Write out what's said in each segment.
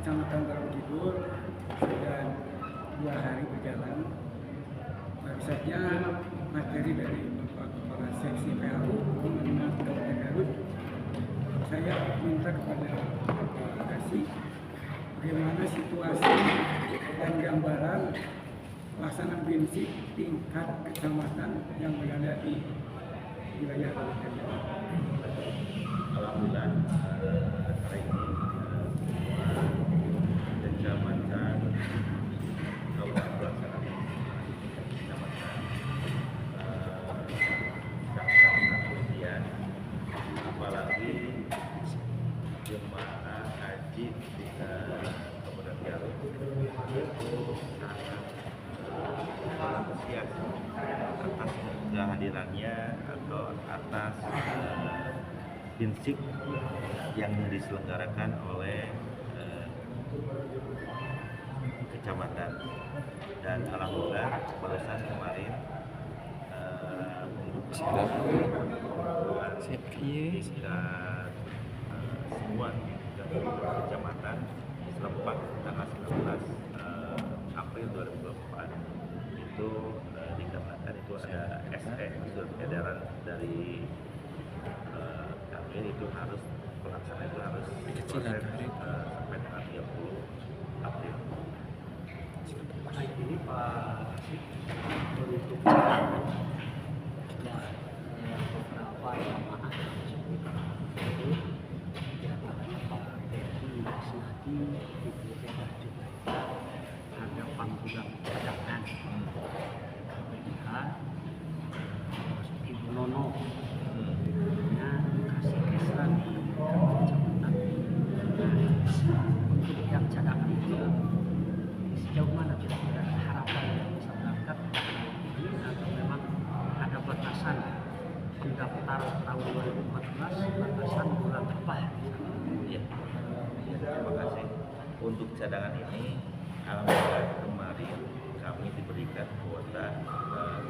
Kecamatan Gunung Kidul sudah 2 hari berjalan. Baru saja materi dari Bapak Kepala Seksi PAU Kabupaten Garut, saya minta kepada Bapak Kasih bagaimana situasi dan gambaran pelaksanaan prinsip tingkat kecamatan yang berada di wilayah Kabupaten Garut. Alhamdulillah hari ini kecamatan kalau pelaksanaan kecamatan sangat antusias, apalagi jemaah haji di Kabupaten Garut itu sangat antusias atas kehadirannya atau atas prinsip yang diselenggarakan oleh kecamatan. Dan alhamdulillah barusan kemarin tingkat semua kecamatan serempak tanggal 19 April 2024 itu dikatakan itu ada SE, surat edaran dari kami itu harus pelaksanaan itu harus proses sampai tanggal 30 April. Ini Pak untuk beberapa jamaah itu diantaranya Pak Dedi Senadi di BPH juga ada panggilan cadangan BPH Ibu Nono kasih kesan kecamatan. Untuk yang cadangan itu sejauh mana kira-kira harapan yang bisa berangkat ini, atau memang ada batasan pendaftar tahun 2014 batasan bulan apa? Ya, terima kasih. Untuk cadangan ini, alhamdulillah kemarin kami diberikan kuota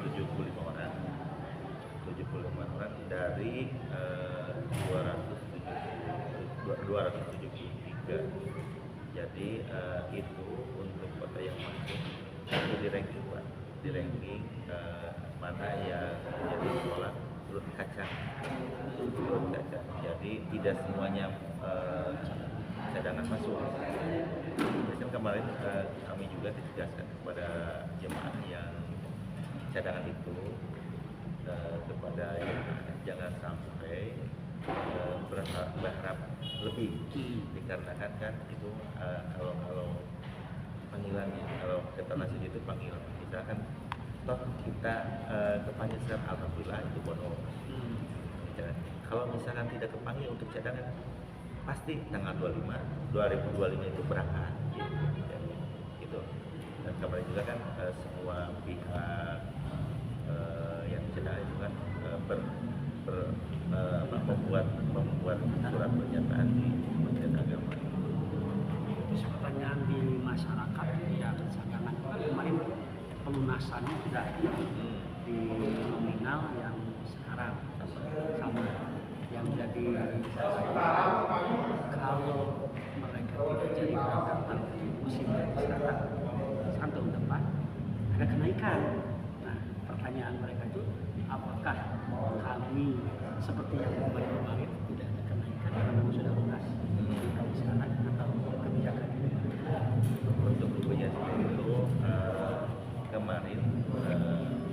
75 orang dari 273. Jadi itu untuk kota yang masuk itu di ranking Pak, di ranking mana yang menjadi sekolah turut kaca. Jadi tidak semuanya cadangan masuk. Jadi kemarin kami juga ditegaskan kepada jemaah yang cadangan itu kepada jangan sampai berharap lebih, dikarenakan kan itu kalau panggilannya, kalau kata nasi itu panggil, misalkan toh kita kepanggil alhamdulillah itu bonus. Kalau misalkan tidak kepanggil untuk cadangan, pasti tanggal 2025 itu berangkat gitu. Dan kemarin juga kan semua pihak yang cadangan itu kan membuat surat pernyataan di Kementerian Agama. Pertanyaan di masyarakat yang cadangan kemarin pelunasannya sudah di nominal yang sekarang sama yang jadi kalau mereka tidak jadi berangkat nanti musim sekarang tahun depan ada kenaikan. Nah, pertanyaan mereka itu apakah kami seperti yang kemarin tidak ada kenaikan karena sudah lunas tahun sekarang atau kebijakan ini? Untuk kebijakan itu kemarin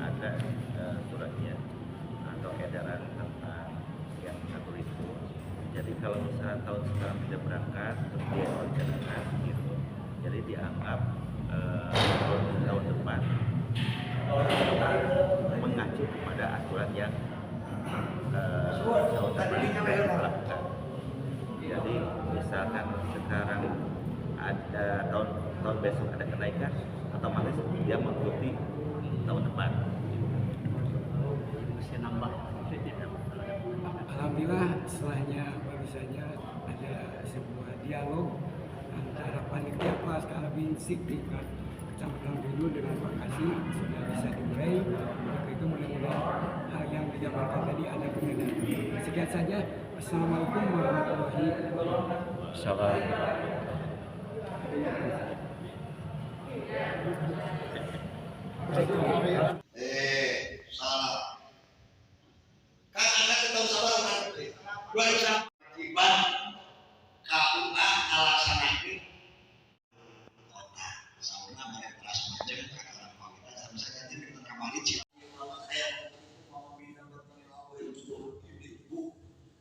ada suratnya atau edaran tentang yang satu itu. Jadi kalau misalnya tahun sekarang tidak berangkat terus dia cadangan gitu, jadi dianggap tahun depan mengacu kepada aturan yang tahun depan dilakukan. Jadi misalkan sekarang ada tahun besok ada kenaikan, otomatis dia mengikuti tahun depan. Bisa nambah. Alhamdulillah setelahnya baru saja ada sebuah dialog antara panitia pelaksanaan prinsip tingkat Kecamatan Kidul dengan Pak Kasih sudah bisa dimulai. Maka itu mudah-mudahan hal yang dijabarkan tadi ada kemudian. Sekian saja. Assalamualaikum warahmatullahi wabarakatuh. Assalamualaikum. Salah. Kan anda ketemu sabar kan? Dua jam tiba KUA alasannya kota sauna mereka kelas macam karena kita dalam saja jadi kita kembali cip.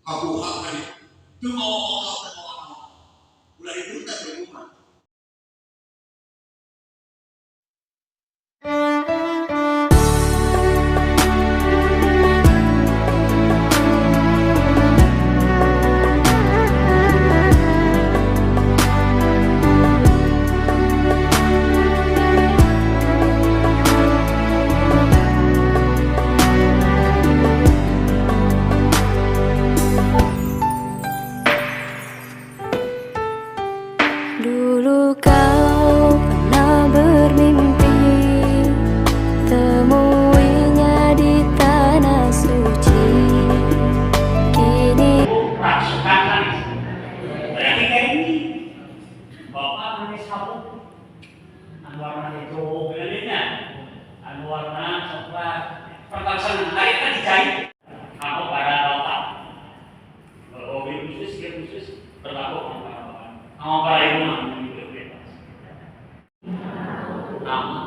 Kabuha kali, tu mau kau tak mau, ulah itu tak berumah. Dulu kau pernah bermimpi temuinya di tanah suci. Kini Rasukan berarti kayak ini bapak manis sabuk warna itu benarnya warna coklat pertasan hari kan dijahit kamu para bapak hobi khusus ya khusus berlaku sama para ibu juga bebas nama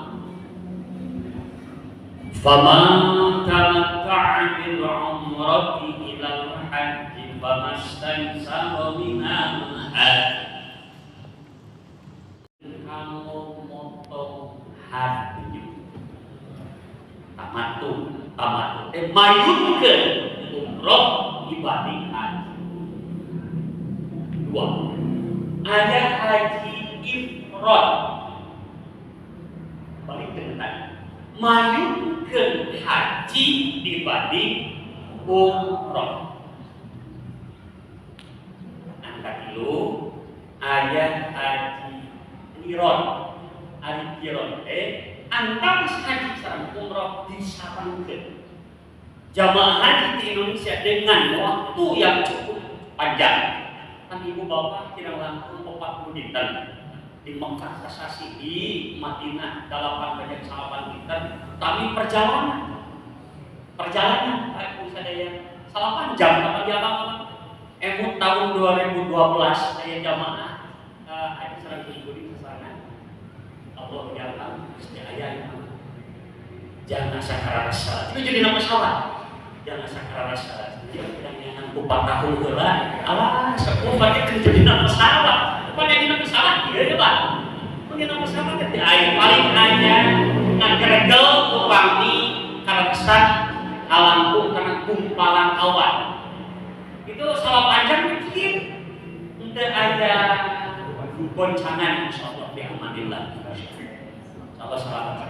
faman tamatta'a bil umrati ilal hajji famastaysara minal hadi kamu motong haji tamattu mayunkeun umroh dibanding haji dua ada haji ifrad paling tadi mayunkeun haji dibanding umroh angka dulu ayat haji Iron, hari Iron, antara haji sareng umroh disarankan jamaah haji di Indonesia dengan waktu yang cukup panjang. Kan ibu bapak tidak langsung 40 dinten di Mekah kasasi di Madinah 8 dinten, tapi perjalanan kayak misalnya yang 8 jam apa dia apa? Tahun 2012 saya jamaah haji sareng ibu Allah jangan setiaya jangan sakara rasa itu jadi nama salah jangan sakara rasa dia yang 4 tahun heula alah sepuh pakai jadi nama salah pakai nama salah dia ya Pak pakai nama salah teh aya paling hanya ngageregel upami karesan alangkung karena gumpalan awan itu salah panjang mikir untuk ada goncangan insyaallah bi amanillah. Salah.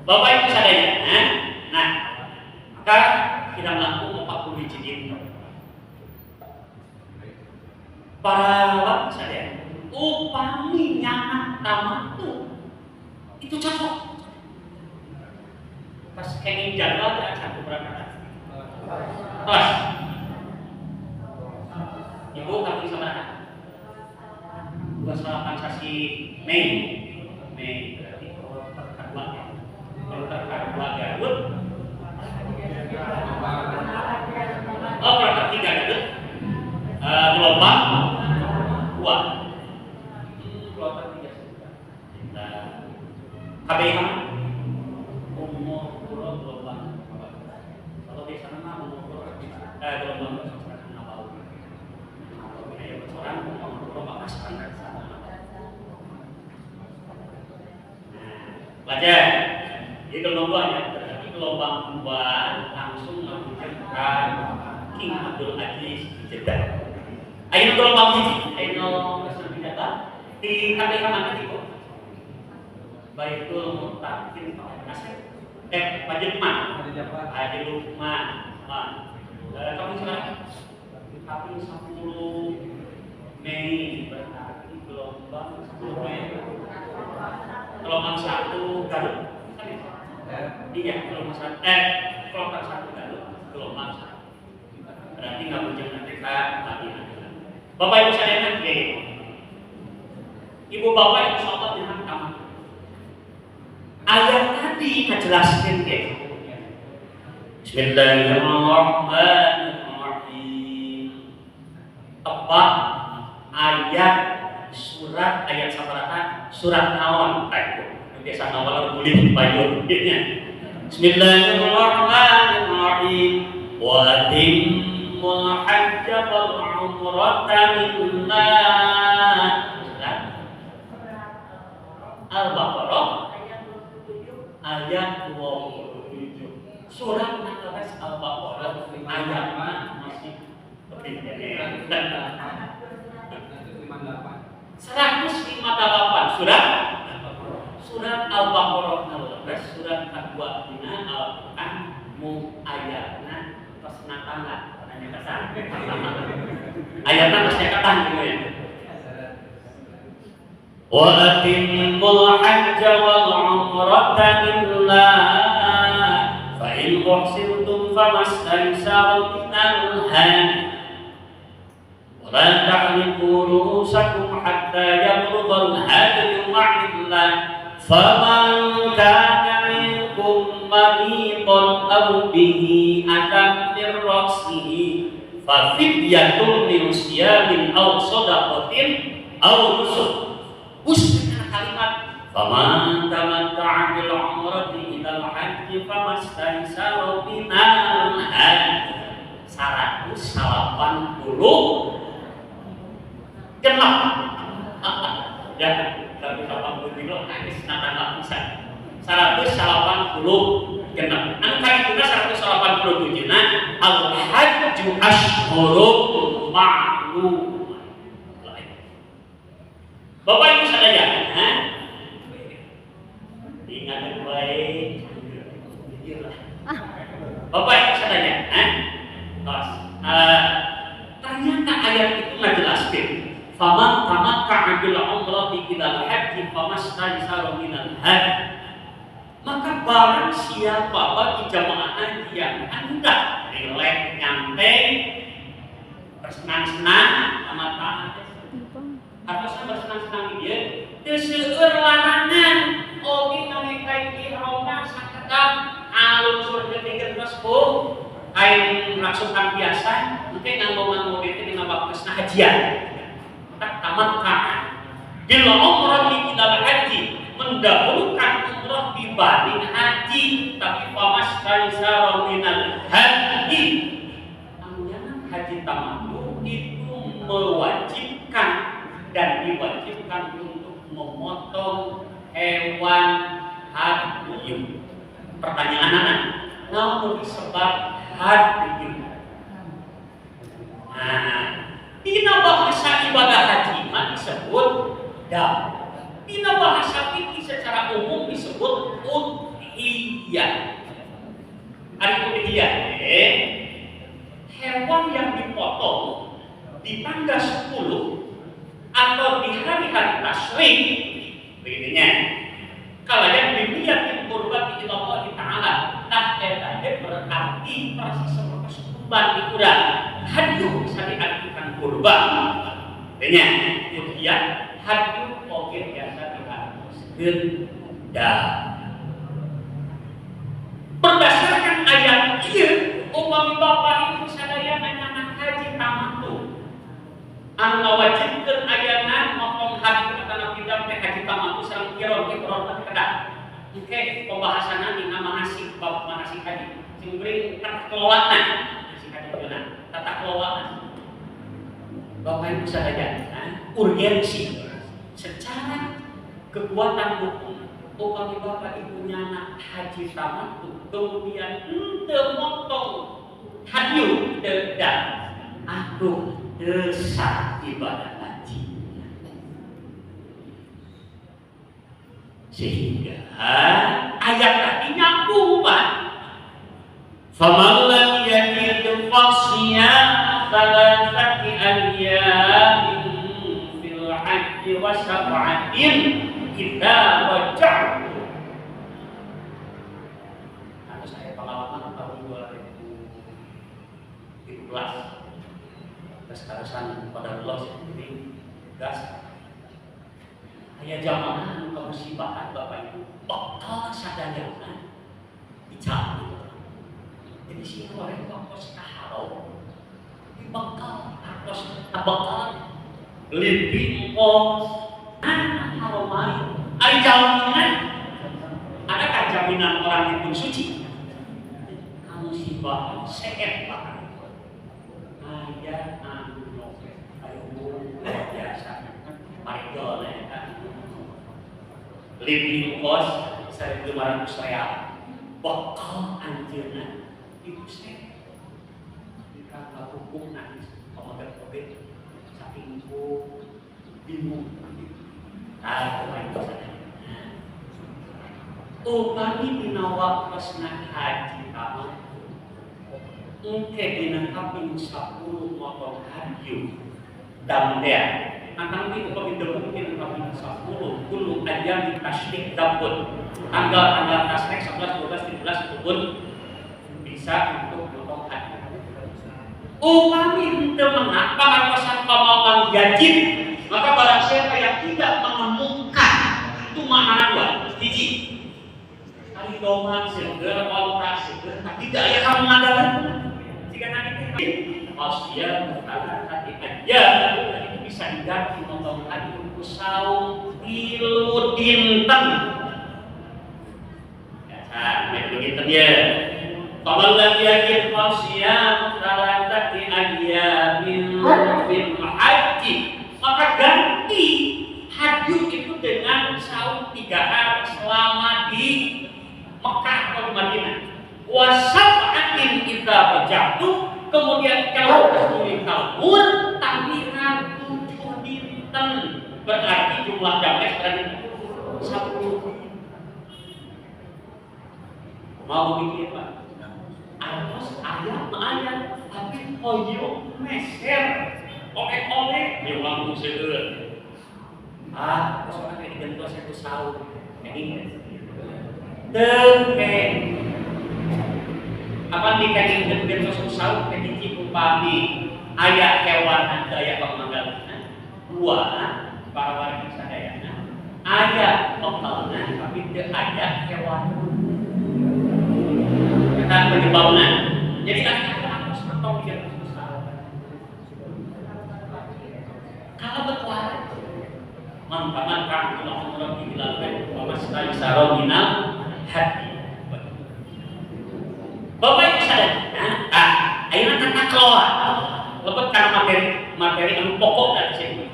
Bapak Ibu sadaya, nah maka kita melakukan 40 hiji dinten. Para bapak sadaya, upami nyaman tamattu itu cocok. Pas kenging jadwal ada satu berangkat. Pas Ibu kami sama anak 28 sasi Mei berarti kalau terkadang Garut berangkat 3 Garut gelombang 2 gelombang 3 KBH umur gelombang kalau di sana mah umur gelombang orang gelombang standar belajar di gelombang ya berarti gelombang 2 langsung menunjukkan King Abdul Aziz di Jeddah. Ayo gelombang ini, ayo kesan data di KPK mana itu? Baitul Mutakin Nasib, Pajeman, Haji Lukman, kamu sekarang tapi 10 Mei berarti gelombang 10 Mei. Gelombang 1 Garut. Iya, gelombang 1 Garut, gelombang 1. Berarti nggak punya mereka tadi. Bapak Ibu sekalian, Ibu bapak insya Allah dengan tamat. Ayat tadi ngejelaskan ya. Bismillahirrahmanirrahim. Apa ayat surat ayat sabaraha surat naon tahu. Biasa nawal boleh dipayun dia. Bismillahirrahmanirrahim. Wa timmul hajja wal umrata lillah. Al-Baqarah ayat 27. Surat Al-Baqarah ayatnya masih lebih dari 158 surat Al-Baqarah 16 surat kedua dina Al-Quran mu ayatna pesna tangga tanya kesan ayatna pesna ketan gitu ya. Wa atimmul hajja wal umrata lillah fa in uhsirtum famastaysara minal hadi wa la tahliqu ru'usakum hatta yablugha al-hadyu mahillah faman kana minkum maridan aw bihi adam min ra'sihi fa fidyatun min siyamin aw shadaqatin aw nusuk. Usbihna kalimat faman tamatta'a bil umrati ila al-hajji famastaysara minal hadi 180 genap ya tapi 80 kilo habis nata bisa 180 genap angka itu 187 nah al-hajju ashhurun ma'lum. Bapak Ibu sekalian, ingat baik. Bapak Ibu sekalian, ternyata ayat itu menjelaskan, faman tamatta'a bil umrati ilal hajji famastaysara minal hadi. Maka barang siapa bagi jamaah haji yang hendak rileks nyantai, bersenang-senang, tamat-tamat atau bersenang-senang dia terseur larangan oke nangkai ihrama saketap alun surga tiga tersebut kain rasukan biasa mungkin nganggo itu dengan bagus hajian maka tamatkan bila umrah ilal haji mendahulukan umrah dibanding haji tapi famastaysara minal hadi anjuran haji tamattu itu mewajibkan dan diwajibkan untuk memotong hewan hadyu. Pertanyaan anak, namun disebab hadyu. Nah, dina bahasa ibadah haji disebut dam. Dina bahasa fikih secara umum disebut udhiyah. Ada udhiyah, hewan yang dipotong di tanggal 10 atau di hari-hari tasyrik begininya kalau yang dilihat kurban di Allah Ta'ala nah tadi berarti persis seperti kurban dikurang hadyu bisa diartikan kurban artinya kemudian hadyu oke biasa diartikan dendam berdasarkan ayat ini upami bapak ibu sadaya anak haji tamattu anu ngawajibkeun ayana motong haji kana bidang teh haji tamattu sareng kiron teh kedah. Oke, pembahasanna dina manasik bab manasik haji. Sing beuring tata kelolana manasik haji beuna, tata kelolaan. Bapak Ibu sadaya, urgensi secara kekuatan hukum upami Bapak Ibu nyana haji tamattu kemudian teu motong haji dendam aduh dosa ibadah haji sehingga ayat tadi nyambung Pak faman lam yajid fasiyam thalathati ayyamin fil hajji wa sab'atin idza raja'tum. Nah, saya pengalaman tahun 2017 keserasan pada Allah sendiri gas Aya jamaah anu kamusibahan Bapak Ibu bakal sadayana dicari. Jadi si orang bakos kaharo dibakal bakal lebih pos haromai ada jaminan, adakah jaminan orang itu suci? Kamu sibahan seet bahkan ayat anu nopet ayo luar biasa mari dole lebih pos 1.500 real bakal anjeunna itu seet jika hukum nanti komoder-komoder saking bingung. Upami dinawa pesna haji kamu engke dina kaping 10 motong haji damdea antang itu kaping mungkin kaping 10 kulo aja di tasdik dapur tanggal tasdik 11, 12, 13 itu pun bisa untuk motong haji. Upami henteu menang pangartosan pamawang gajib, maka barang siapa yang tidak menemukan itu makna dua hiji kali doman seger waluta seger tidak ya kamu ngadalan jika nanti dia berkata aja itu bisa diganti motong haji untuk saum tilu dinten ya begitu dia kalau lagi yakin fasiyam salatati ayyamin fil haji maka ganti haji itu dengan saum 3 hari selama di Mekah atau Madinah. Wasab'atin kita berjatuh, kemudian kalau kesuri kabur, takbiran 7 dinten. Berarti jumlah jamnya berarti 10. Mau bikin Pak? Atas ayat, tapi hoyo meser. Oleh-oleh dia mampu segera. Soalnya kayak dibentuk satu sahur. Ini Tengke apa dikasih bentuk satu sahur kayak upami ayat hewan daya pemanggalan 2 para warga sadayana ayat lokalnya tapi tidak ayat hewan kita penyebabnya jadi kan harus bertolak kalau berkuat manfaat kan Allah dilakukan memasukkan sarominal hati. Bapak Ibu sadar, ayeuna tata kelola, lebet karena materi anu pokok dari sini.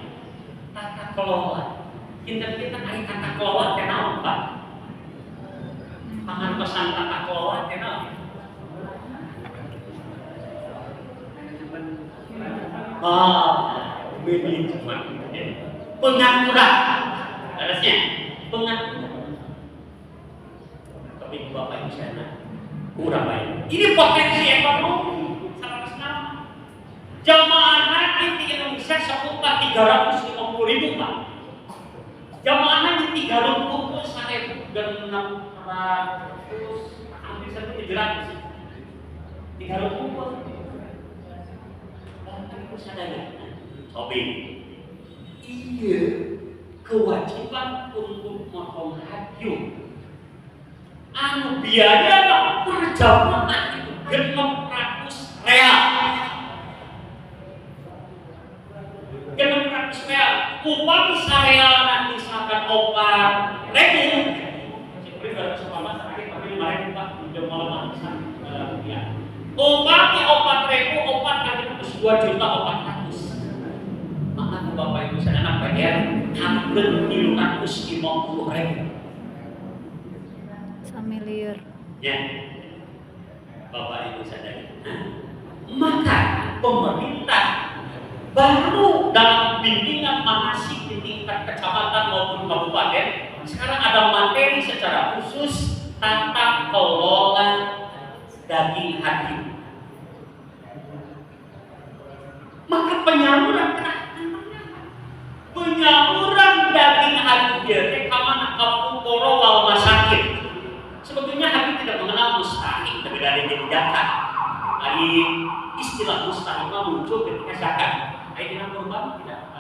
Tata kelola, kita ada tata kelola kenal Pak? Pangan pesan tata kelola kenal? Manajemen pengaturan harusnya pengaturan tapi Bapak Ibu sana kurang baik ini potensi ekonomi sangat besar jamaah haji di Indonesia sekitar 350.000 Pak jamaah haji 30.000 dan 600 hampir 1.700 350 sadaya Sobi iya kewajiban untuk motong haji anu biaya perjalanan itu 600 real 600 real upami sareal nanti misalkan opat ribu seperti baru sama terakhir tapi 5.000 Pak udah malam ya upami opat ribu opat kali 2.400.000 maka Bapak Ibu sadayana bayar hampir 350.000 Familiar. ya Bapak Ibu sadayana maka pemerintah baru dalam bimbingan manasik di tingkat kecamatan maupun kabupaten sekarang ada materi secara khusus tata kelola daging haji maka penyaluran daging haji dia kamana kapukoro wal masakin sebetulnya haji tidak mengenal mustahik tapi dari zakat dari istilah mustahik muncul ketika zakat ayat kurban tidak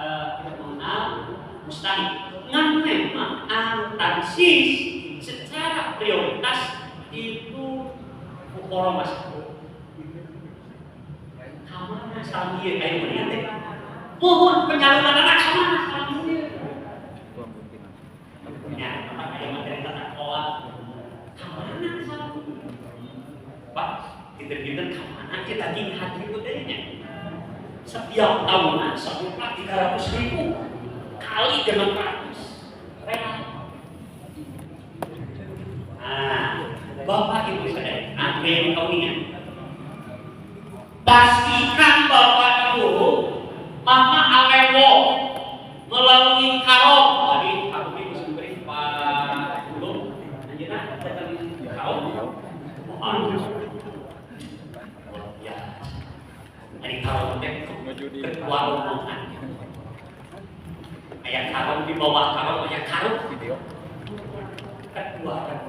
mengenal mustahil. Ngan memang akuntansis secara prioritas itu ukoro masuk. Kamana salamieu kayak mana teh? Mohon penyaluran anak kamana salamieu. Ya, apa yang materi tata kelola kamana salamieu? Pak, kita kamana kita lihat itu tehnya. Setiap tahun sejuta 300.000 kali 600 real. Bapak Ibu saudara, yang kau ingat, pastikan Bapak Ibu, Mama Alewo melalui karong. Tadi aku itu sendiri Pak Dulu, anjina datang karong. Ya, dari karong itu ketua rombongan. Ayat karong di bawah karong, ayat karong video. Ketua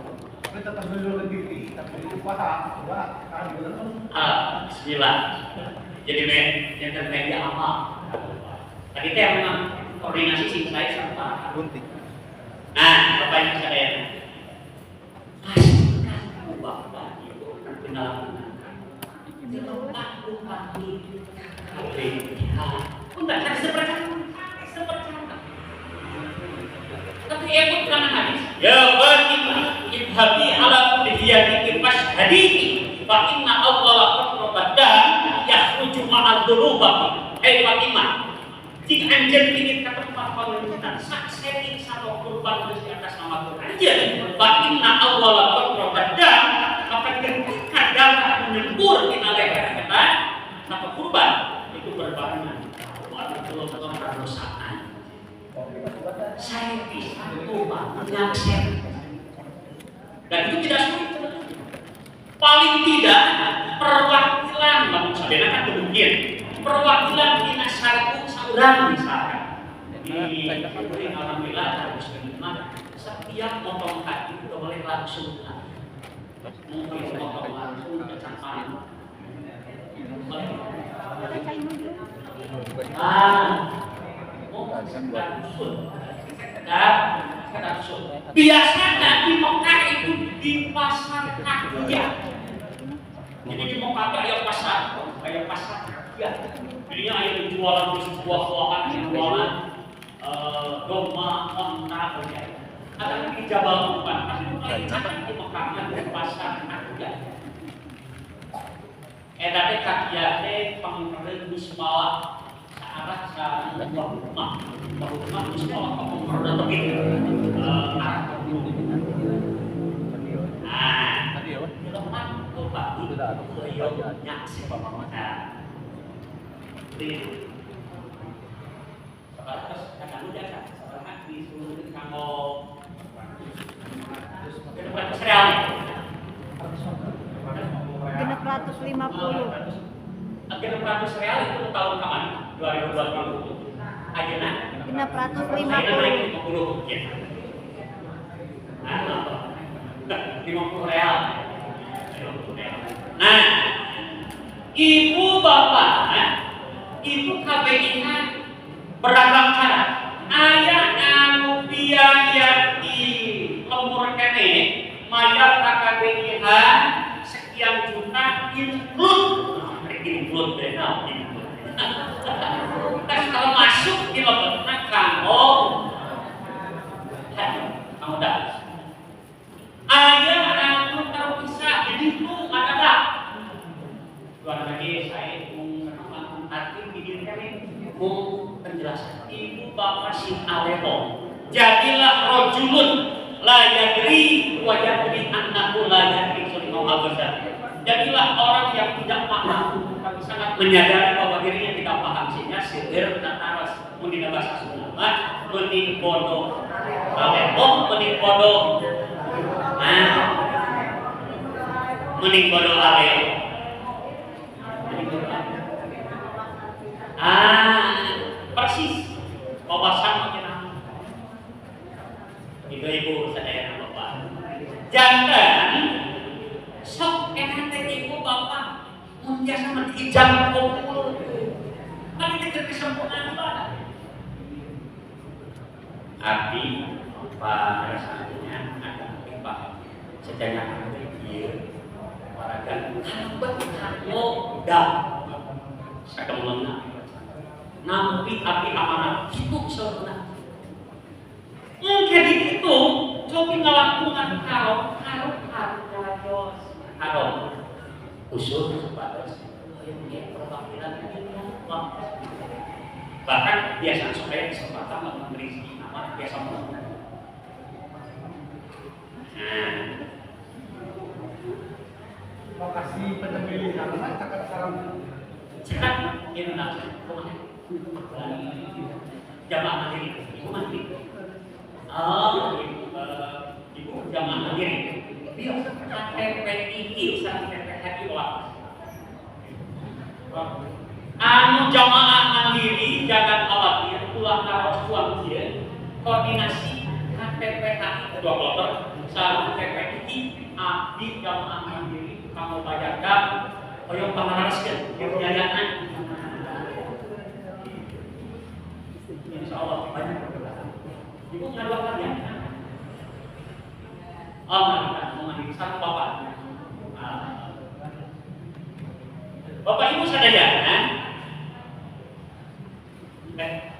tetap dulu lebih tapi itu paham bismillah. Jadi yang terjadi apa? Tadi teh memang koordinasi sih saya sama Gunting. Nah, Bapak Ibu sekalian, pastikan Bapak Ibu benar-benar tempat itu enggak ada seperti tapi ikut karena hadis. Ya bagi ibhabi ala kulliyatin fashhadiki fa inna awwala qurbadan yakhruju ma'al dzunubati. Hai Fatimah, jika anjeun ingin ke tempat penghormatan sakseni satu kurban di atas nama Tuhan anjeun fa inna awwala qurbadan maka ketika darah menyembur di leher kita satu kurban itu berbarengan Allah dosaan. Saya bisa lupa menyaksikan dan itu tidak sulit. Paling tidak perwakilan bangsa Bena kan demikian. Perwakilan dinas syariat seorang misalkan. Jadi alhamdulillah harus menerima setiap potong kaki itu boleh langsung. Mungkin potong langsung kecamatan. Biasanya di Mekah itu di pasar Akiyah. Jadi di Mekah itu ada pasar Akiyah. Jadinya ada jualan buah-buahan, jualan domba, onta, ada di Jabal Bukan. Tapi paling di Mekah ada pasar Akiyah. Edate Akiyah teh panggilan musmalah arah ke rumah musmalah panggilan begitu. Genep 150. 600 real itu tahun kapan? 2020. Ayeuna? Genep 150. Naik 50 ya. 50 real. Nah, ibu bapak, itu KBIH beragam cara. Ayah anu biaya di lembur kene, mayar KBIH sekian juta include beda. Kalau masuk di lembur kanggo kamu dah. Ayah anu tahu bisa dihitung ada tak? Dua lagi saya mau arti video ini mau penjelasan. Ibu bapak si Aleho, jadilah rojulun la yadri wa yadri annahu la yadri sulno abada. Jadilah orang yang tidak paham tapi sangat menyadari bahwa dirinya tidak paham sehingga sihir nataras mendina bahasa Sunda mending bodoh. Aleho mending bodoh. Mending bodoh Aleho. Persis wawasan makin itu ibu saya bapak jangan sok enak ibu bapak biasa menghijab kumpul kan ini kesempurnaan ibadah arti pada saatnya ada Pak sejajar dia waragan habat lo dah sakamulana nampi api amanat itu sebenarnya jadi itu coba ngelakukan karo usul kepada yang perwakilan bahkan biasa supaya kesempatan memberi nama biasa menggunakan. Nah, lokasi penyembelihan mana cakap sekarang sekarang Indonesia kemana? Jamaah mandiri, ibu mandiri. Ibu jamaah mandiri. Dia KTPI sama KTPI lah. Anu jamaah mandiri jangan khawatir, pulang harus suam dia koordinasi KTPI kedua kloter sama KTPI abdi jamaah mandiri kamu bayarkan koyong pangaraskeun kebiayaan insya Allah banyak ibu ngaduakan ya mau mandiri sama bapak bapak ibu sadaya kan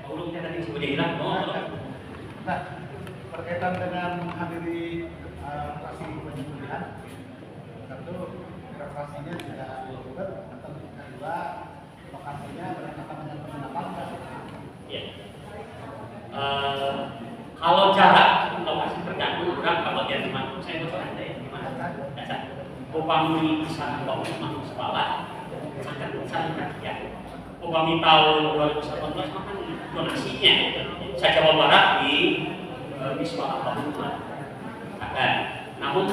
ulungnya tadi sudah hilang nah berkaitan dengan menghadiri operasi penyembelihan tentu operasinya tidak dilakukan atau kedua lokasinya berdekatan dengan penginapan ya. Kalau jarak lokasi tergantung berapa bagian mana saya bocoran deh gimana dasar upami bisa bawa masuk sekolah sangat ya upami tahun 2018 makan donasinya saya Jawa Barat di sekolah bangunan namun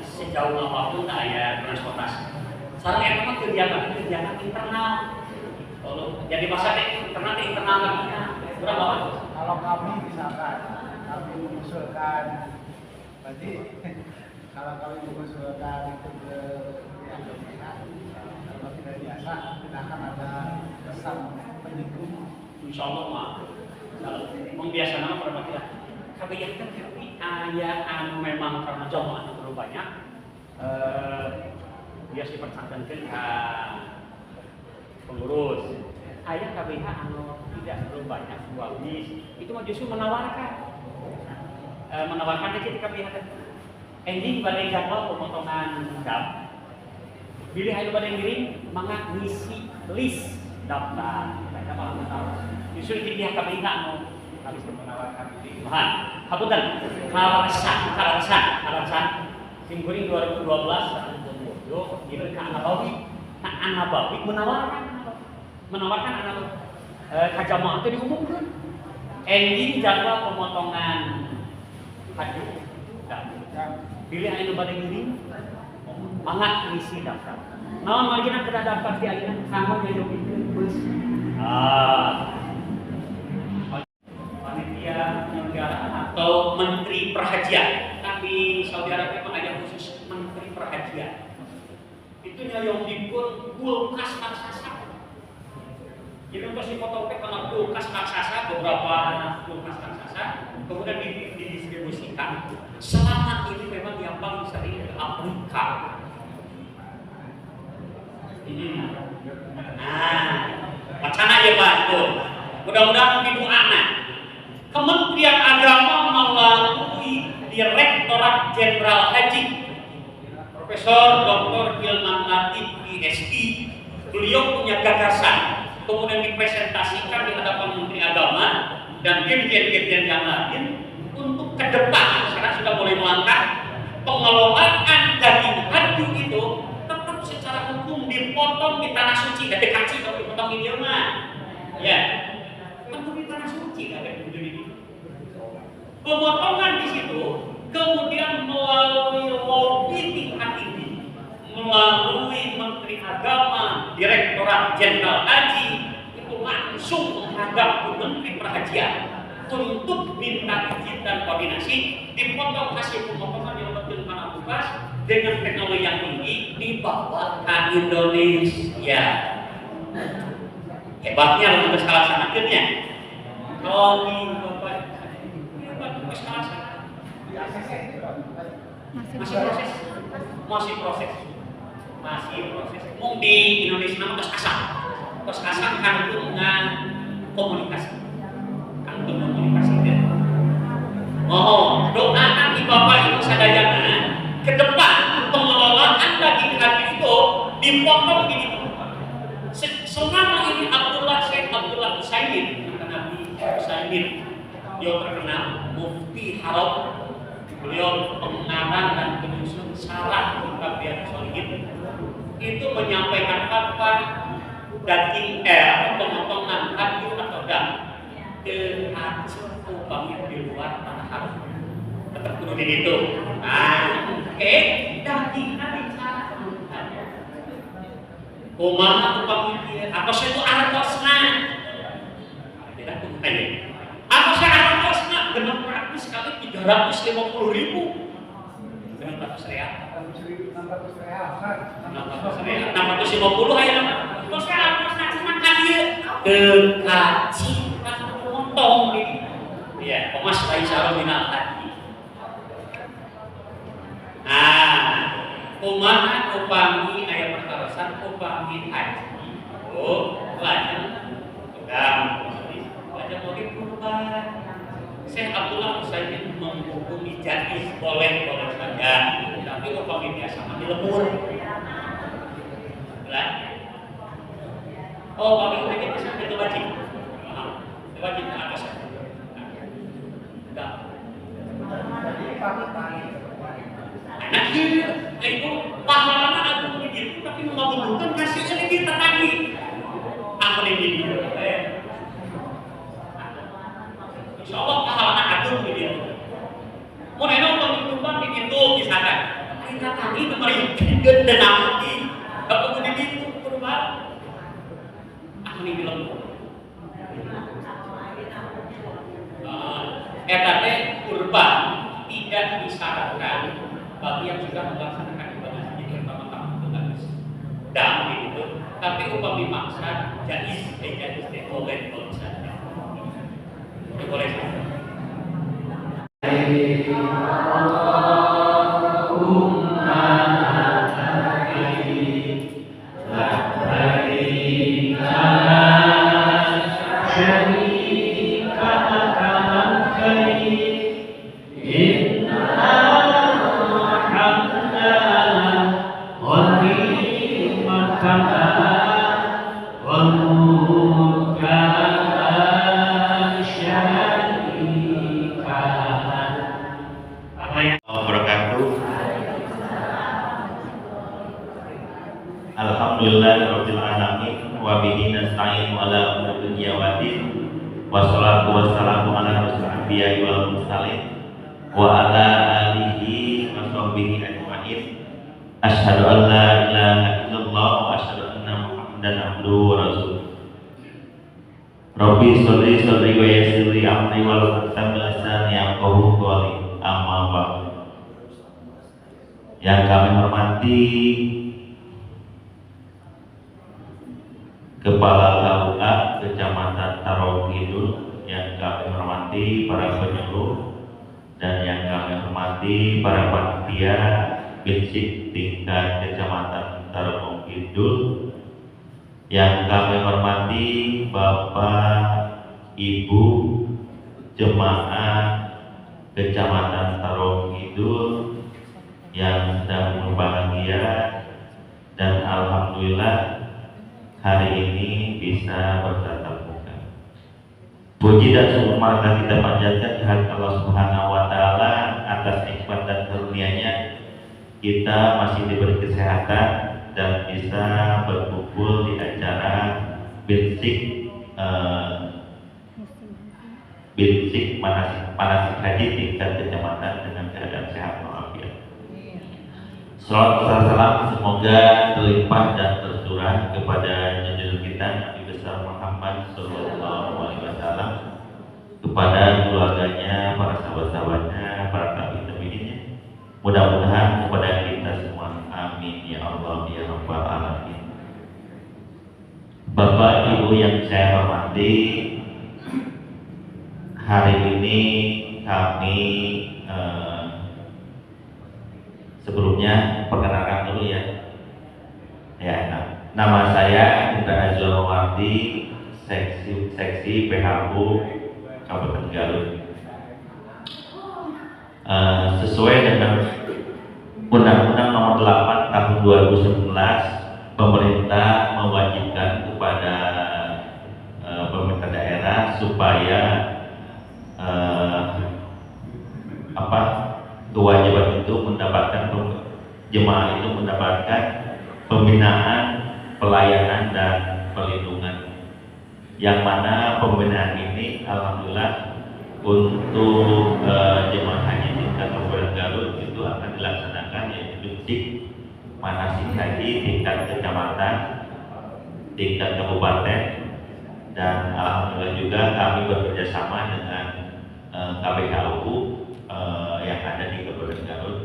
sejauh apapun ada transportasi sekarang yang memang kegiatan internal jadi pasar internal lagi berapa kalau kami misalkan kami mengusulkan berarti kalau kami mengusulkan itu ke yang berminat kalau tidak biasa tidak akan ada kesan penyinggung insya Allah mah membiasakan perhatian kebanyakan tapi ayah memang karena jamaah terlalu banyak biasa dipercayakan ke pengurus ayah KBH tidak terlalu banyak dua bis itu mah justru menawarkan ketika KBH ending pada jadwal pemotongan dam pilih ayo pada diri mangga ngisi list daftar mereka malah tahu justru di pihak KBH habis menawarkan diri hapunten kalasan simkuring 2012 gitu ke Anabawi menawarkan kajamaah itu diumumkan ending jadwal pemotongan haji pilih anu pada diri mangat ngisi daftar naon margina kada dapat di ayeuna kanggo nyajokikeun bus panitia penyelenggara atau menteri perhajian tapi Saudi Arabia memang ada khusus menteri perhajian itu yang dipun kulkas raksasa jadi untuk si fotokopi karena kulkas raksasa beberapa anak kulkas raksasa kemudian didistribusikan selama ini memang yang paling sering ke Afrika wacana ya Pak itu mudah-mudahan ibu anak Kementerian Agama melalui Direktorat Jenderal Haji Profesor Dr. Hilman Latif PhD beliau punya gagasan kemudian dipresentasikan di hadapan Menteri Agama dan dirjen-dirjen yang lain untuk ke depan sekarang sudah mulai melangkah pengelolaan daging haji itu tetap secara hukum dipotong di tanah suci dan dikaci kalau dipotong di Jerman ya tentu di tanah suci ada begini pemotongan di situ kemudian melalui lobby tingkat tinggi melalui Menteri Agama Direktorat Jenderal Haji itu langsung menghadap ke Menteri Perhajian untuk minta izin dan koordinasi dipotong hasil pemotongan yang betul mana tugas dengan teknologi yang tinggi dibawa ke Indonesia hebatnya untuk skala sanakeunnya kalau di masih proses. Mung di Indonesia nama tos asam kandung dengan komunikasi itu. Doakan di Bapak Ibu sadayana ke depan pengelolaan daging kreatif itu dipotong gini. Selama ini Syekh Abdullah Utsaimin, Nabi Utsaimin, beliau terkenal Mufti Haram. Beliau pengarang dan penyusun syarah kitab Riyadhus Shalihin itu menyampaikan apa daging pemotongan kambing atau dam hasil upami di luar tanah haram tetap kudu di situ. Daging ada cara kumaha upami dia atau saya itu artosna tidak tanya atau saya artosna benar praktis sekali 350.000 dengan 400 real 650 aja nama terus saya artosna cuma dia dekaci potong ini ya Mas Aisyah minal hadi. Kumaha upami aya perkarasan upami haji lajeng lajeng motif kurban. Syekh Abdullah Utsaimin menghukumi jaiz boleh saja, tapi upami biasa mati lemur. Upami ini bisa itu wajib. Wajib apa saja. Anak itu pahlawan aku begitu, tapi mengabulkan kasihnya lagi terkaki. Aku ini insya Allah pahlawan aku begitu. Mau neno pemimpin begitu misalkan. Kita tadi memerintahkan dan nanti aku begitu kurban. Aku ini bilang. Teh kurban tidak disyaratkan bagi yang sudah melaksanakan ibadah haji pertama-tama dengan dam itu, tapi upami maksa jaiz boleh saja. Boleh saja. Alhamdulillahirrahmanirrahim wa bihi nasta'in ala umuri dunya waddin wassalatu wassalamu ala rasul anbiya wal mursalin wa ala alihi wa sahbihi ajma'in asyhadu an la ilaha illallah wa asyhadu anna muhammadan abduhu wa rasuluh. Rabbi sholli wa yassirli amri wal uqdatam min lisani yafqahu qawli. Amma ba'd. Yang kami hormati Kepala KUA Kecamatan Tarogidul, yang kami hormati para penyuluh, dan yang kami hormati para panitia Binsik tingkat Kecamatan Tarogidul, yang kami hormati Bapak Ibu jemaah Kecamatan Tarogidul yang sedang berbahagia, dan alhamdulillah hari ini bisa bertatap muka. Puji dan syukur kita panjatkan kehadirat Allah Subhanahu wa Ta'ala atas nikmat dan karunia-Nya. Kita masih diberi kesehatan dan bisa berkumpul di acara Binsik manasik haji tingkat kecamatan dengan keadaan sehat walafiat. Salawat salam semoga terlimpah dan tercurah kepada junjungan kita Nabi besar Muhammad Sallallahu Alaihi Wasallam, kepada keluarganya, para sahabat-sahabatnya, para tabi'in-tabi'innya. Mudah-mudahan kepada kita semua. Amin ya Allah ya Rabbal Alamin. Bapak Ibu yang saya hormati, hari ini kami sebelumnya perkenalkan dulu ya. Nama saya Indra Azwar Mawardi, seksi PHU Kabupaten Garut. Sesuai dengan Undang-Undang Nomor 8 Tahun 2011, pemerintah mewajibkan kepada pemerintah daerah supaya kewajiban itu mendapatkan jemaah itu mendapatkan pembinaan, pelayanan dan perlindungan. Yang mana pembinaan ini alhamdulillah untuk jemaah haji tingkat Kabupaten Garut itu akan dilaksanakan yaitu di manasik haji tingkat kecamatan, tingkat kabupaten, dan alhamdulillah juga kami bekerjasama dengan KBHU yang ada di Kabupaten Garut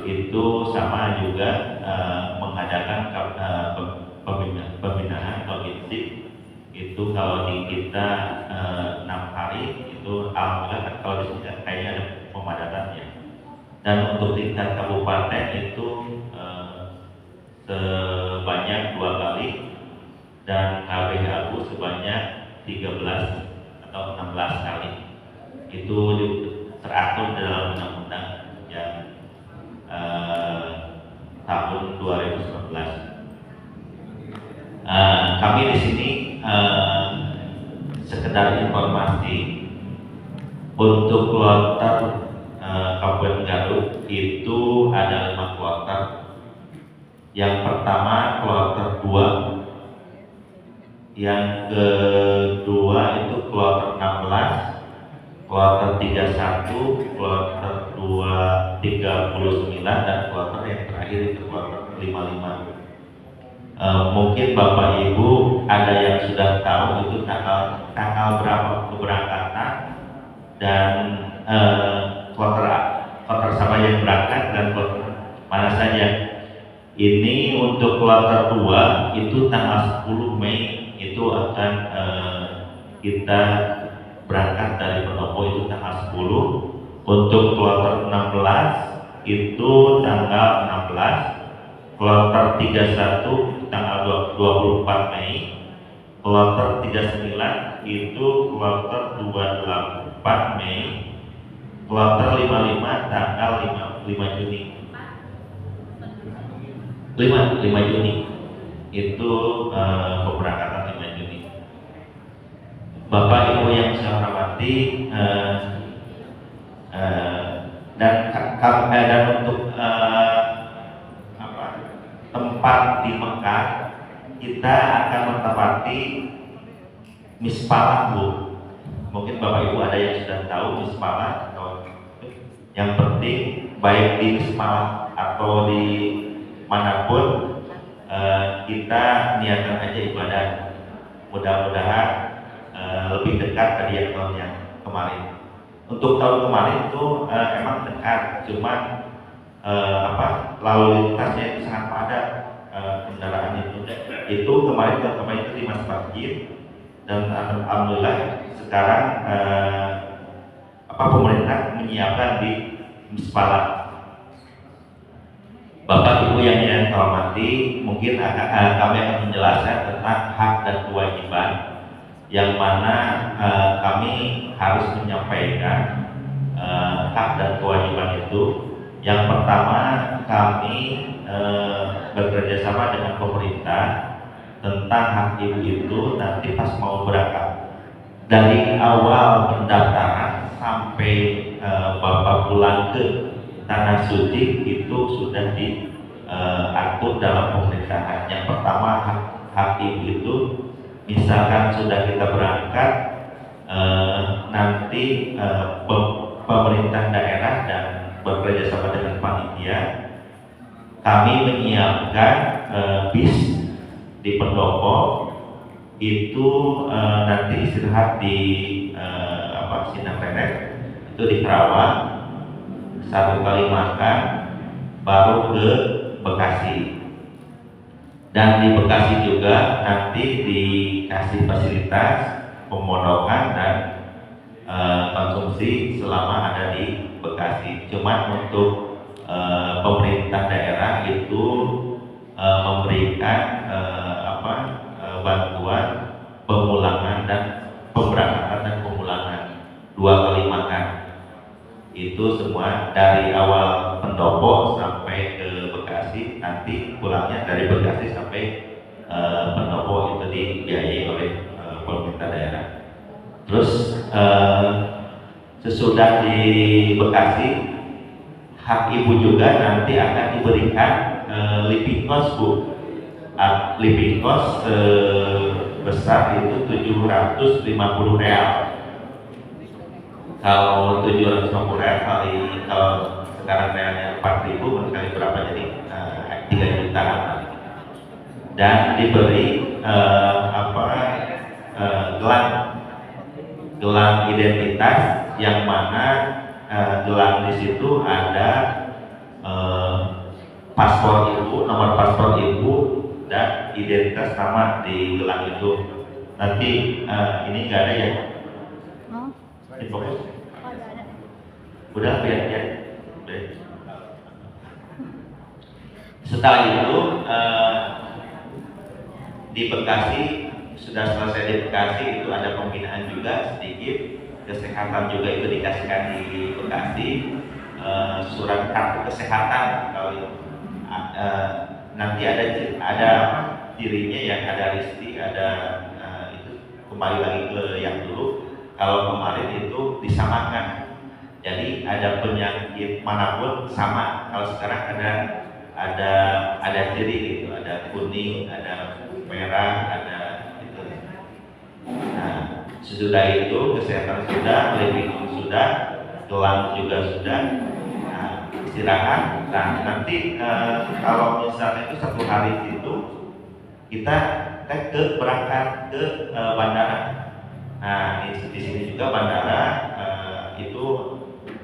itu sama juga mengadakan pembinaan logistik. Itu kalau di kita 6 hari itu alhamdulillah, kalau di sini kayaknya ada pemadatannya. Dan untuk tingkat kabupaten itu sebanyak 2 kali dan KBHU sebanyak 13 atau 16 kali. Itu teratur dalam undang-undang yang tahun 2019. Kami di sini sekedar informasi untuk kloter Kabupaten Garut itu ada 5 kloter. Yang pertama kloter 2, yang kedua itu kloter 16, kloter 31, kloter 39, dan kloter yang terakhir itu kloter 55. Mungkin Bapak Ibu ada yang sudah tahu itu tanggal berapa keberangkatan dan kloter sama yang berangkat dan kloter mana saja. Ini untuk kloter 2 itu tanggal 10 Mei itu akan kita berangkat dari Pendopo itu tanggal 10. Untuk kloter 16 itu tanggal 16, kloter 31 tanggal 24 Mei, kloter 39 itu kloter 24 Mei, kloter 55 tanggal 5 Juni. 5 Juni itu pemberangkatan 5 Juni. Bapak Ibu yang saya hormati, dan untuk tempat di Mekah kita akan menempati Mispalah, Bu. Mungkin Bapak Ibu ada yang sudah tahu Mispalah, atau yang penting baik di Mispalah atau di manapun kita niatkan aja ibadah. Mudah-mudahan lebih dekat dari yang tahun yang kemarin. Untuk tahun kemarin itu emang dekat, cuman lalu lintasnya itu sangat padat kendaraan itu. Itu kemarin itu di masjid, dan alhamdulillah sekarang pemerintah menyiapkan di Mispalah. Bapak Ibu yang saya hormati, mungkin kami akan menjelaskan tentang hak dan kewajiban yang mana kami harus menyampaikan hak dan kewajiban itu. Yang pertama, kami bekerja sama dengan pemerintah tentang hak ibu itu nanti pas mau berangkat. Dari awal pendaftaran sampai Bapak pulang ke Tanah Suci itu sudah diatur dalam pemerintahan. Yang pertama, hak ibu itu misalkan sudah kita berangkat, nanti pemerintah daerah dan bekerja sama dengan panitia, kami menyiapkan bis di Pendopo itu nanti istirahat di Sindang Renek itu di Kerawang, 1 kali makan baru ke Bekasi. Dan di Bekasi juga nanti dikasih fasilitas pemondokan dan konsumsi selama ada di Bekasi. Cuman untuk pemerintah daerah itu memberikan bantuan pemulangan dan pemberangkatan dan pemulangan 2 kali makan. Itu semua dari awal Pendopo sampai ke Bekasi, nanti pulangnya dari Bekasi sampai Pendopo itu dibiayai oleh pemerintah daerah. Terus sesudah di Bekasi, hak ibu juga nanti akan diberikan living cost, Bu. Living cost besar itu 750 real. Kalau 750 real kali, kalau sekarang realnya 4.000 kali berapa, jadi 3 jutaan. Dan diberi gelang identitas, yang mana gelang di situ ada paspor ibu, nomor paspor ibu, dan identitas nama di gelang itu. Nanti ini nggak ada ya? Oh, Fokus. ada. Udah biar ya. Setelah itu di Bekasi, sudah selesai di Bekasi itu ada pembinaan juga sedikit, kesehatan juga itu dikasihkan di Bekasi, surat kartu kesehatan. Kalau nanti ada dirinya yang ada Risti, ada itu kembali lagi ke yang dulu. Kalau kemarin itu disamakan, jadi ada penyakit manapun sama. Kalau sekarang ada ciri gitu, ada kuning, ada merah, ada itu. Nah, sesudah itu kesehatan sudah, living sudah, gelang juga sudah. Nah, istirahat. Nah, nanti kalau misalnya itu 1 hari itu kita berangkat ke bandara. Nah, di sini juga bandara itu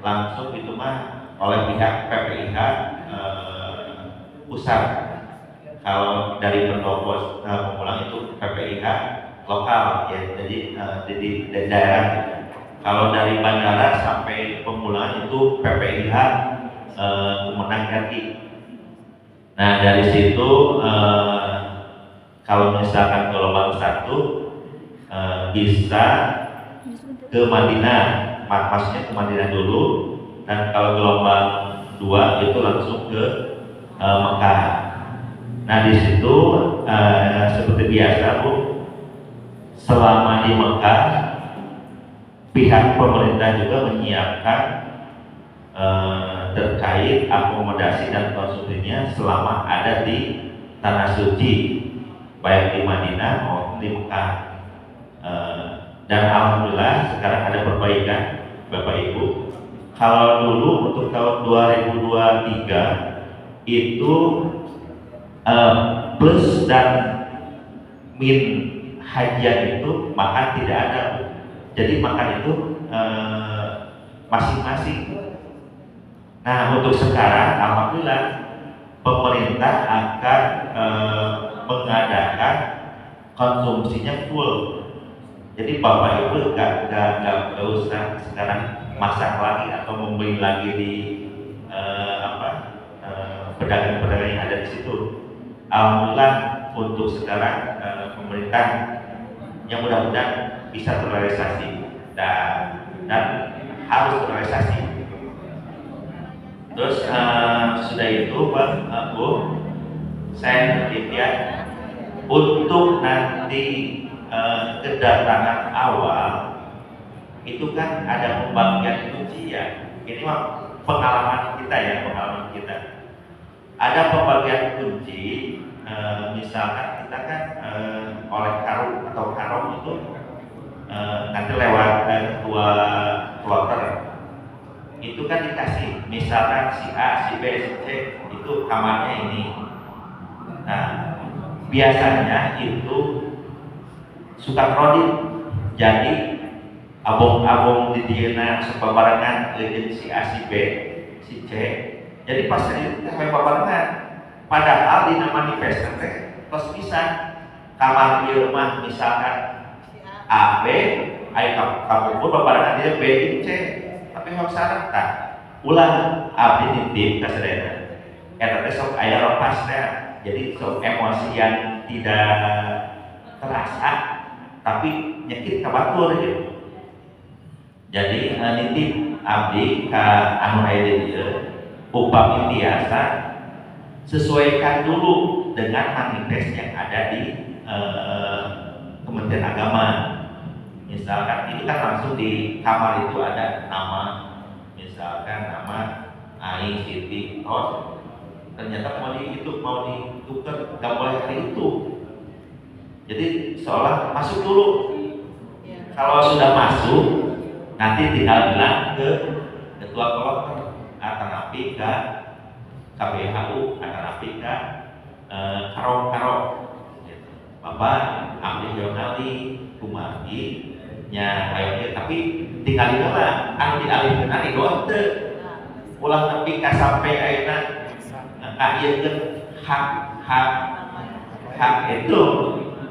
langsung itu mah oleh pihak PPIH pusat. Kalau dari Pendopo pemulang itu PPIH lokal ya, jadi di daerah. Kalau dari bandara sampai pemulangan itu PPIH Kemenang RI. Nah, dari situ kalau misalkan gelombang 1 bisa ke Madinah, maksudnya ke Madinah dulu, dan kalau gelombang 2 itu langsung ke Mekah. Nah, di situ seperti biasa, Bu, selama di Mekah pihak pemerintah juga menyiapkan terkait akomodasi dan konsumsinya selama ada di tanah suci, baik di Madinah maupun di Mekah. Dan alhamdulillah sekarang ada perbaikan, Bapak Ibu. Kalau dulu untuk tahun 2023 itu plus dan min hajian itu makan tidak ada, Bu. Jadi makan itu masing-masing. Nah, untuk sekarang alhamdulillah pemerintah akan mengadakan konsumsinya full. Jadi Bapak Ibu nggak usah sekarang masak lagi atau membeli lagi di pedagang-pedagang yang ada di situ. Alhamdulillah untuk sekarang pemerintah yang mudah-mudahan bisa terrealisasi dan harus terrealisasi. Terus sudah itu Pak Bu, saya lihat untuk nanti kedatangan awal itu kan ada pembagian kunci ya. Ini mah pengalaman kita ya, pengalaman kita. Ada pembagian kunci, misalkan kita kan oleh karung atau karung itu nanti lewat ketua kloter itu kan dikasih, misalkan si A, si B, si C itu kamarnya ini. Nah, biasanya itu suka kredit, jadi abong-abong di diena sebabarengan si A, si B, si C. Jadi pas itu sampai babarengan. Padahal di nama manifest teh terus bisa kamar di rumah misalkan A, B, ayo kamu pun babarengan dia B C tapi harus syarat tak ulah abdi nitip kasadayana eta teh sok aya ropasnya jadi sok emosi yang tidak terasa tapi nyekit ka batur gitu jadi nitip abdi ka anu aya di dieu upami tiasa sesuaikan dulu dengan manifest yang ada di Kementerian Agama. Misalkan ini kan langsung di kamar itu ada nama, misalkan nama Ai Siti Ros. Ternyata mau ditukar nggak boleh hari itu. Jadi seolah masuk dulu. Kalau sudah masuk, nanti tinggal bilang ke ketua kloter atau napi ke KBHU atau napi ke karo. Bapak ambil jurnali kumagi nya ayo tapi tinggal di mana anu dialihkeun ari doang teu ulah nepi ka sampai ayeuna ngaieukeun hak itu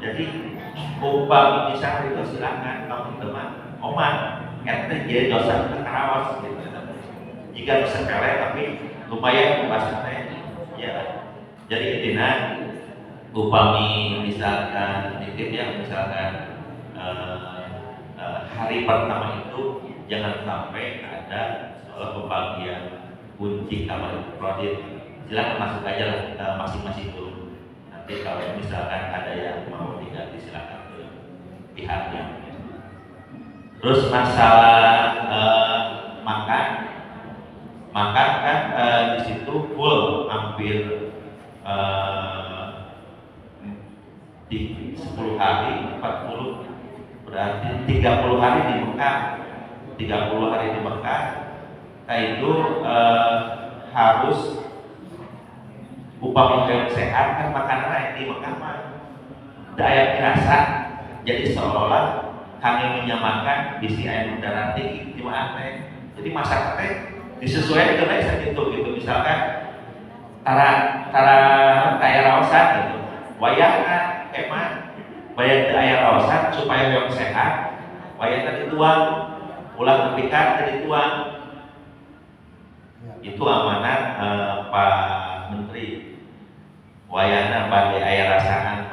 jadi upami bisa itu silakan kalau teman oman eta jadi dosa karawas gitu jika bisa sepele tapi lumayan bahasa teh ya jadi intinya upami misalkan nitip ya misalkan hari pertama itu jangan sampai ada soal pembagian kunci kamar kredit silakan masuk aja lah masing-masing dulu nanti kalau misalkan ada yang mau diganti silakan ke pihaknya terus masalah makan kan di situ full hampir di 10 hari 40 berarti 30 hari di Mekah 30 hari di Mekah nah itu harus upami yang sehat kan makanan di Mekah mah daya dirasa jadi seolah-olah kami menyamakan bisi air udara tinggi di mana jadi masaknya disesuaikan dengan segitu gitu misalkan tara kayak rawasan gitu wayangna hemat bayar air rawasan supaya yang sehat wayang tadi tuang ulang nepikan tadi tuang itu amanat Pak Menteri wayana pada air rasangan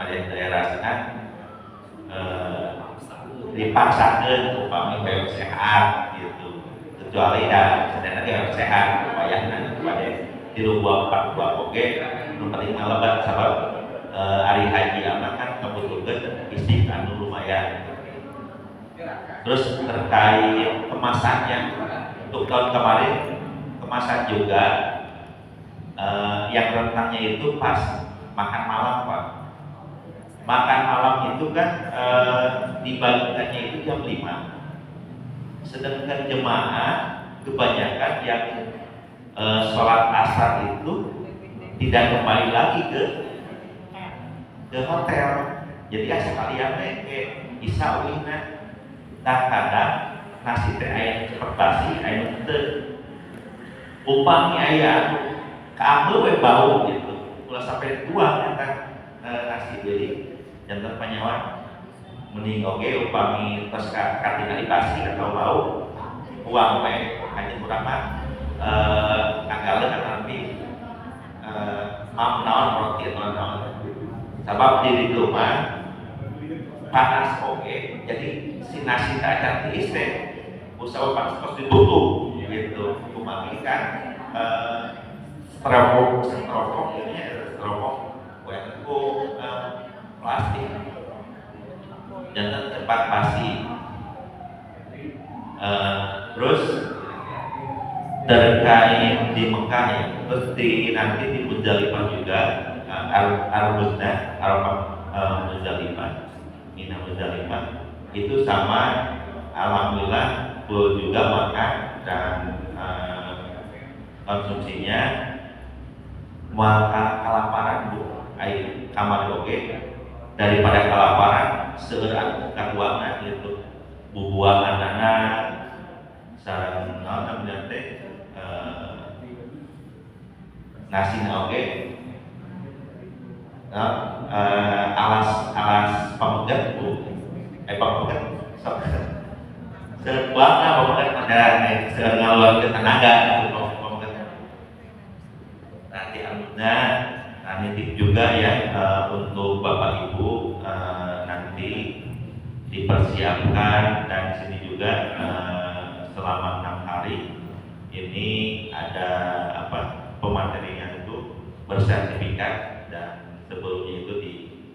dipaksakan upami yang sehat gitu kecuali sedangkan yang sehat wayana pada di luar 42 oke paling ngalebat sabab hari haji amat kan kebutuhan fisik anu lumayan terus terkait kemasannya untuk tahun kemarin kemasan juga yang rentangnya itu pas makan malam Pak makan malam itu kan dibagikannya itu jam 5 sedangkan jemaah kebanyakan yang sholat asar itu tidak kembali lagi ke hotel jadi asal kalian ke isa ulina tak kadang nasi teh aya cepet basi aya teu upami aya keambil we bau gitu ulah sampai tuang eta nasi jadi jantan panyawa mending oge upami tos katingali basi atau bau uang we hanya kurang mah kagaleun tapi mam naon roti naon sabab di rumah panas oke jadi si nasi tak cantik teh usaha panas pas ditutup gitu kumami kan styrofoam ini kayak itu plastik jangan tempat basi terus terkait di Mekah ya terus nanti di Muzdalifah juga Muzdalifah Mina Muzdalifah itu sama alhamdulillah full juga makan dan konsumsinya maka kelaparan bu air kamar oke daripada kelaparan seueur kaduangan gitu bubuhan anak sareng naon teh nasi oke alas pamegat bu pamegat Sebangga pokoknya pada ngalor ke tenaga gitu. Nanti alhamdulillah, nah nitip juga ya untuk Bapak Ibu nanti dipersiapkan, dan sini juga selama 6 hari ini ada pematerian itu bersertifikat, dan sebelumnya itu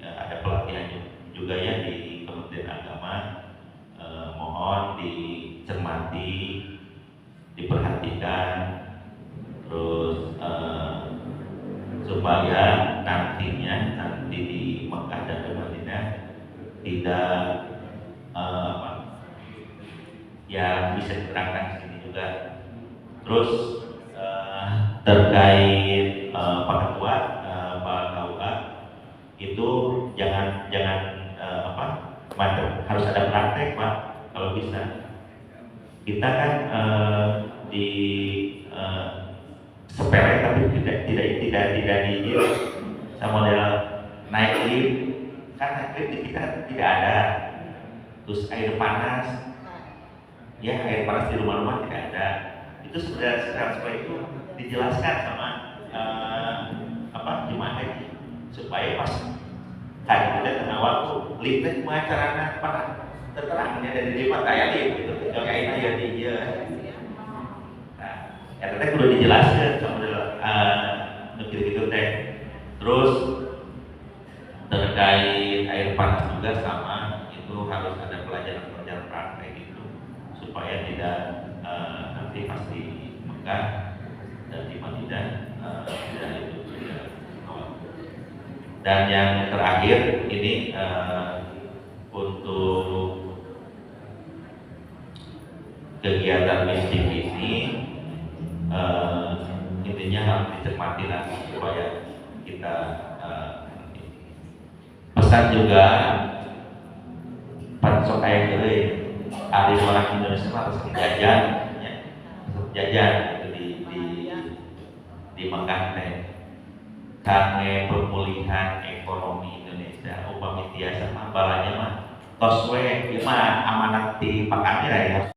ada pelatihan juga ya di Kementerian Agama. Mohon dicermati, diperhatikan, terus supaya nanti di Mekah dan di Madinah tidak ya bisa diterangkan di sini juga. Terus terkait Pak Ketua Pak KUA itu jangan harus ada praktek Pak, kalau bisa. Kita kan di sepele tapi tidak di sama model naik lift, kan naik lift di kita tidak ada. Terus air panas, ya air panas di rumah-rumah tidak ada. Itu secara supaya itu dijelaskan sama jemaah haji, supaya pas tadi kita tengah waktu liftnya pengacaranya panas terterangnya dari lima kayak lift gitu, kayak ini ya dia. Nah, ya tadi udah dijelaskan sama gitu teh. Terus terkait air panas juga sama, itu harus ada pelajaran praktek itu supaya tidak nanti pasti Mekah dan di Madinah tidak itu. Dan yang terakhir ini untuk kegiatan mistik ini intinya harus dicermati lah supaya kita pesan juga pansok kayak gini hari orang Indonesia harus jajan ya, jajan itu di Mekah teh karena pemulihan ekonomi Indonesia upami tiasa mah balanya mah tos we mah amanat di Pak Amir ya.